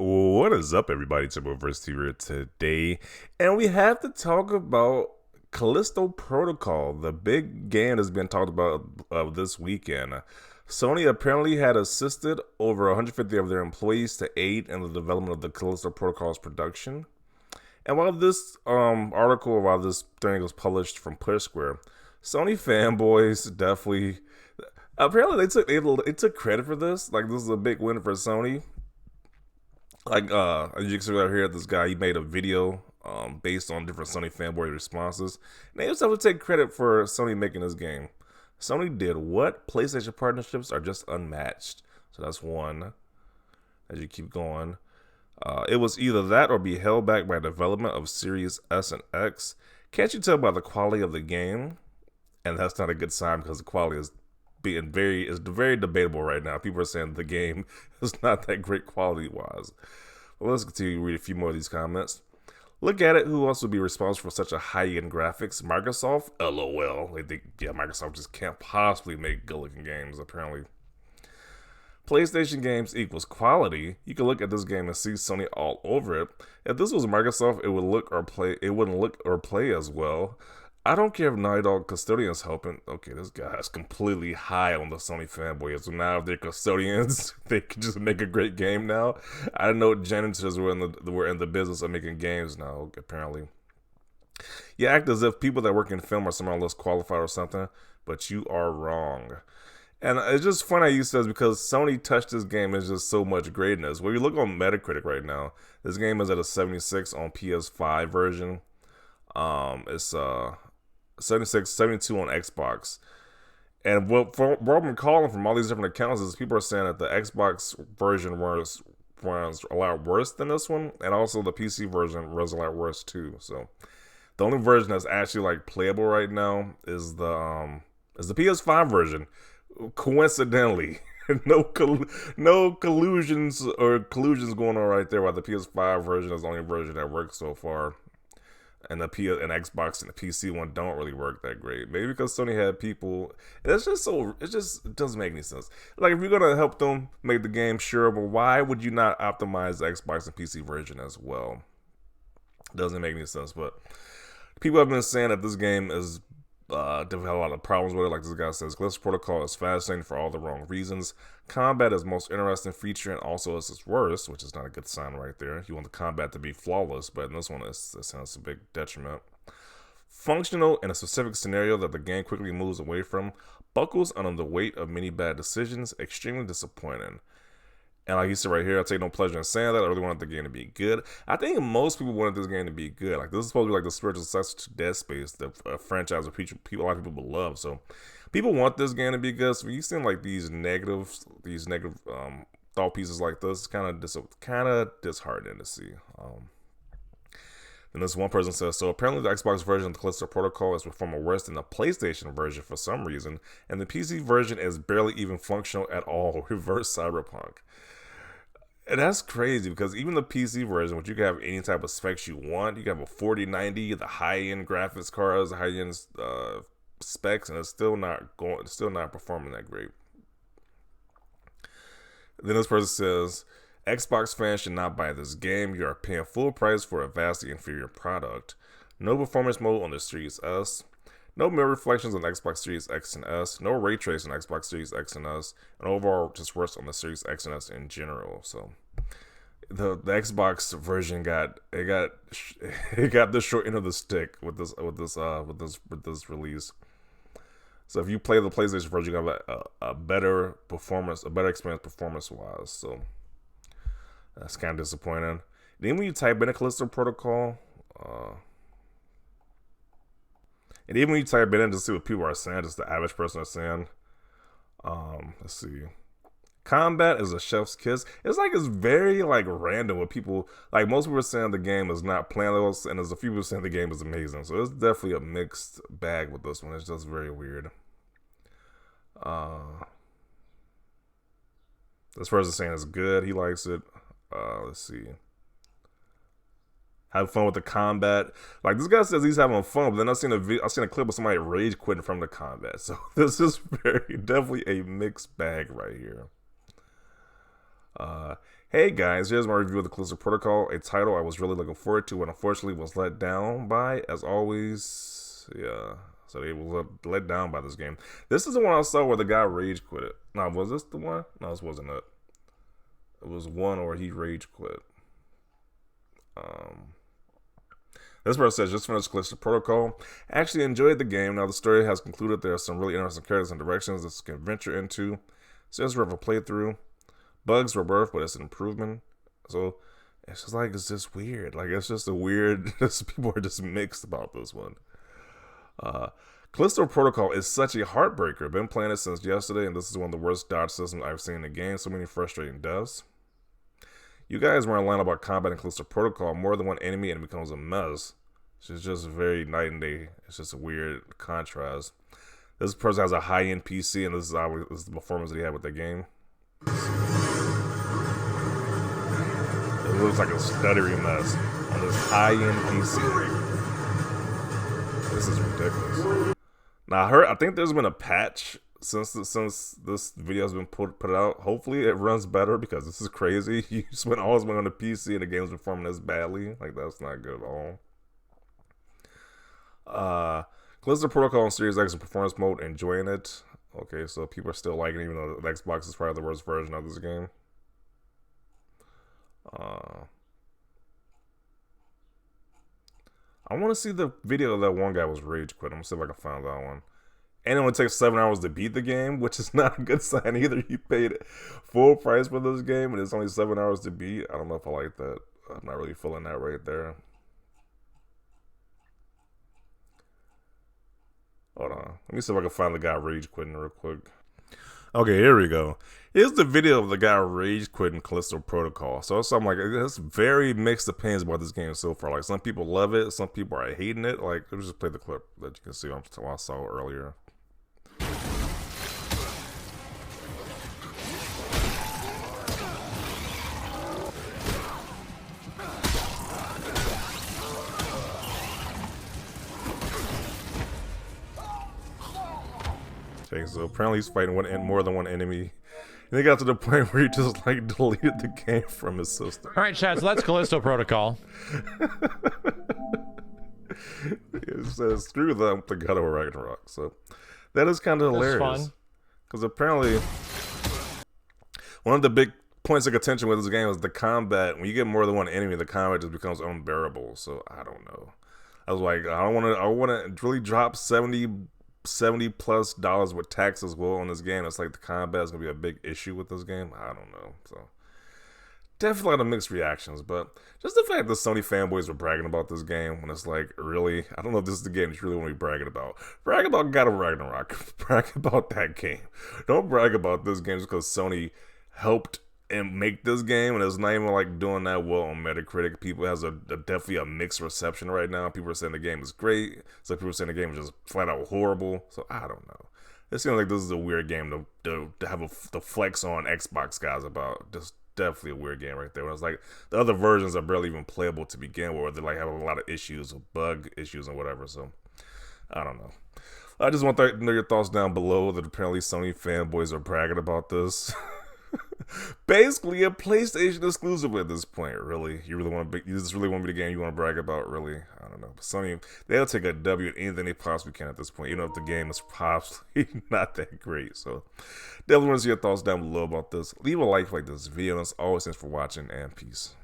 What is up, everybody? It's your boy here today, and we have to talk about Callisto Protocol, the big game that's been talked about this weekend. Sony apparently had assisted over 150 of their employees to aid in the development of the Callisto Protocol's production. And while while this thing was published from Push Square, Sony fanboys definitely apparently they took credit for this. Like, this is a big win for Sony. Like, as you can see right here, this guy, he made a video based on different Sony fanboy responses. And they just have to take credit for Sony making this game. Sony did what? PlayStation partnerships are just unmatched. So that's one. As you keep going, it was either that or be held back by development of Series S and X. Can't you tell by the quality of the game? And that's not a good sign, because the quality is very debatable right now. People are saying the game is not that great quality wise. Well, let's continue to read a few more of these comments. Look at it. Who else would be responsible for such a high-end graphics? Microsoft? LOL. They think, yeah, Microsoft just can't possibly make good-looking games, apparently. PlayStation games equals quality. You can look at this game and see Sony all over it. If this was Microsoft, it wouldn't look or play as well. I don't care if Naughty Dog custodians helping. Okay, this guy's completely high on the Sony fanboys. So now if they're custodians, they can just make a great game now. I didn't know janitors were in the business of making games now, apparently. You act as if people that work in film are somehow less qualified or something, but you are wrong. And it's just funny how you says, because Sony touched this game is just so much greatness. When you look on Metacritic right now, this game is at a 76 on PS5 version. It's 76, 72 on Xbox. And what I've been calling from all these different accounts is people are saying that the Xbox version was a lot worse than this one, and also the PC version was a lot worse too. So the only version that's actually like playable right now is the PS5 version. Coincidentally, no collusions going on right there. While the PS5 version is the only version that works so far. And the Xbox and the PC one don't really work that great. Maybe because Sony had people. It just doesn't make any sense. Like, if you're gonna help them make the game, sure, but why would you not optimize the Xbox and PC version as well? Doesn't make any sense. But people have been saying that this game is they've had a lot of problems with it. Like this guy says, Callisto Protocol is fascinating for all the wrong reasons. Combat is most interesting feature, and also it's its worst, which is not a good sign right there. You want the combat to be flawless, but in this one, it sounds a big detriment. Functional in a specific scenario that the game quickly moves away from. Buckles under the weight of many bad decisions. Extremely disappointing. And like he said right here, I take no pleasure in saying that. I really wanted the game to be good. I think most people wanted this game to be good. Like, this is supposed to be like the spiritual successor to Dead Space, the franchise that a lot of people love. So people want this game to be good. So when you see like these negative thought pieces like this, it's kind of disheartening to see. And this one person says, so apparently the Xbox version of the Callisto Protocol is performing worse than the PlayStation version for some reason, and the PC version is barely even functional at all. Reverse Cyberpunk. And that's crazy, because even the PC version, which you can have any type of specs you want, you can have a 4090, the high-end graphics cards, high-end specs, and it's still not performing that great. Then this person says, Xbox fans should not buy this game. You are paying full price for a vastly inferior product. No performance mode on the Series S. No mirror reflections on Xbox Series X and S. No ray tracing on Xbox Series X and S. And overall, just worse on the Series X and S in general. So the Xbox version got the short end of the stick with this release. So if you play the PlayStation version, you have a better experience performance wise. So that's kind of disappointing. Then when you type in a Callisto Protocol, and even when you type it in to see what people are saying, just the average person is saying, let's see. Combat is a chef's kiss. It's very random what people, like most people are saying the game is not planless, and there's a few people saying the game is amazing. So it's definitely a mixed bag with this one. It's just very weird. This person saying it's good. He likes it. Let's see. Have fun with the combat. Like, this guy says he's having fun, but then I've seen a clip of somebody rage quitting from the combat. So this is definitely a mixed bag right here. Hey guys, here's my review of the Callisto Protocol, a title I was really looking forward to and unfortunately was let down by, as always. Yeah, so they were let down by this game. This is the one I saw where the guy rage quit it. Now, was this the one? No, this wasn't it. It was one where he rage quit. This person says, just finished Callisto Protocol. Actually enjoyed the game. Now the story has concluded. There are some really interesting characters and directions this can venture into. Says we have a playthrough. Bugs were birth, but it's an improvement. So it's just like, it's just weird. Like, it's just a weird, people are just mixed about this one. Callisto Protocol is such a heartbreaker. Been playing it since yesterday, and this is one of the worst dodge systems I've seen in the game. So many frustrating deaths. You guys were online about combat in Callisto Protocol. More than one enemy and it becomes a mess. It's just very night and day. It's just a weird contrast. This person has a high-end PC, and this is the performance that he had with the game. It looks like a stuttery mess on this high-end PC. This is ridiculous. Now, I think there's been a patch since this video has been put out. Hopefully, it runs better because this is crazy. You spend all this money on the PC and the game's performing this badly. Like, that's not good at all. Callisto Protocol in Series X in performance mode, enjoying it. Okay, so people are still liking it, even though the Xbox is probably the worst version of this game. I want to see the video that one guy was rage quit. I'm gonna see if I can find that one. And it only takes 7 hours to beat the game, which is not a good sign either. You paid full price for this game, and it's only 7 hours to beat. I don't know if I like that. I'm not really feeling that right there. Hold on. Let me see if I can find the guy rage quitting real quick. Okay, here we go. Here's the video of the guy rage quitting Callisto Protocol. So I'm like, there's very mixed opinions about this game so far. Like, some people love it, some people are hating it. Like, let me just play the clip that you can see I saw earlier. Okay, so apparently he's fighting more than one enemy. And they got to the point where he just like deleted the game from his system. All right, Chad, so that's Callisto Protocol. It says, screw them, the God of Ragnarok. So that is kind of hilarious. Because apparently one of the big points of contention with this game is the combat. When you get more than one enemy, the combat just becomes unbearable. So I don't know. I was like, I want to really drop $70+ with tax as well on this game. It's like the combat is gonna be a big issue with this game. I don't know. So definitely a lot of mixed reactions, but just the fact that Sony fanboys were bragging about this game when it's like, really, I don't know if this is the game that you really want to be bragging about. Brag about God of Ragnarok. Brag about that game. Don't brag about this game just because Sony helped and make this game, and it's not even like doing that well on Metacritic. People has definitely a mixed reception right now. People are saying the game is great. Some people are saying the game is just flat out horrible. So I don't know. It seems like this is a weird game to have to flex on Xbox guys about. Just definitely a weird game right there. When it's like the other versions are barely even playable to begin with. They like have a lot of issues, bug issues, and whatever. So I don't know. I just want to know your thoughts down below. That apparently Sony fanboys are bragging about this. Basically a PlayStation exclusive at this point. Really, you just really want to be the game you want to brag about? Really, I don't know. But Sony, they'll take a W at anything they possibly can at this point, even if the game is possibly not that great. So definitely want to see your thoughts down below about this. Leave a like this video, and as always, thanks for watching, and peace.